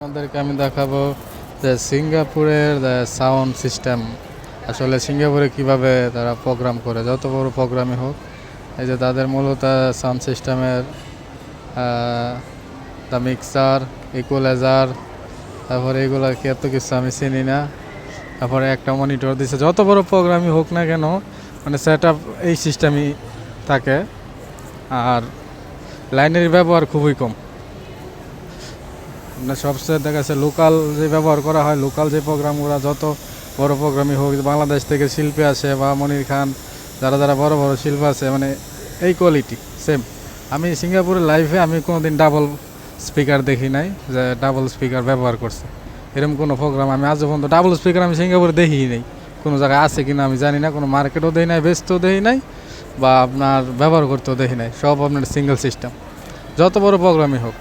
আপনাদেরকে আমি দেখাবো যে সিঙ্গাপুরের সাউন্ড সিস্টেম। আসলে সিঙ্গাপুরে কিভাবে তারা প্রোগ্রাম করে, যত বড় প্রোগ্রামই হোক, এই যে তাদের মূলত সাউন্ড সিস্টেমের দ্য মিক্সার, ইকুয়ালাইজার, তারপরে এগুলো কি এত কিছু আমি চিনি না। তারপরে একটা মনিটর দিচ্ছে, যত বড় প্রোগ্রামই হোক না কেন, মানে সেট আপ এই সিস্টেমই থাকে। আর লাইনের ব্যবহার খুবই কম। মানে সবচেয়ে দেখা যাচ্ছে লোকাল যে ব্যবহার করা হয়, লোকাল যে প্রোগ্রামগুলো, যত বড় প্রোগ্রামই হোক, বাংলাদেশ থেকে শিল্পী আসে বা মনির খান, যারা যারা বড় বড় শিল্পী আছে, মানে এই কোয়ালিটি সেম। আমি সিঙ্গাপুরের লাইফে আমি কোনোদিন ডাবল স্পিকার দেখি নাই যে ডাবল স্পিকার ব্যবহার করছে। এরকম কোনো প্রোগ্রাম আমি আজ পর্যন্ত ডাবল স্পিকার আমি সিঙ্গাপুরে দেখিই নাই। কোনো জায়গায় আছে কিনা আমি জানি না, কোনো মার্কেটও দেখি নাই, বেচতেও দেখি নাই, বা আপনার ব্যবহার করতেও দেখি নাই। সব আপনার সিঙ্গেল সিস্টেম, যত বড় প্রোগ্রামই হোক।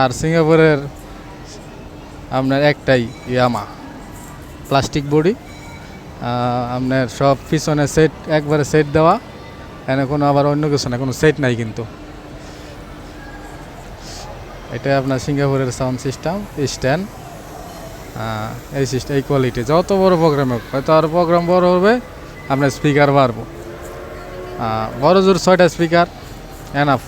আর সিঙ্গাপুরের আপনার একটাই ইয়ামা প্লাস্টিক বডি, আপনার সব পিছনে সেট, একবারে সেট দেওয়া, এখানে কোনো আবার অন্য কিছু না, কোনো সেট নাই। কিন্তু এটাই আপনার সিঙ্গাপুরের সাউন্ড সিস্টেম স্ট্যান্ড। এই সিস্টেম, এই কোয়ালিটি, যত বড় প্রোগ্রাম হোক, হয়তো আর প্রোগ্রাম বড় হবে, আপনার স্পিকার বাড়বো, বড় জোর 6টা স্পিকার এনাফ।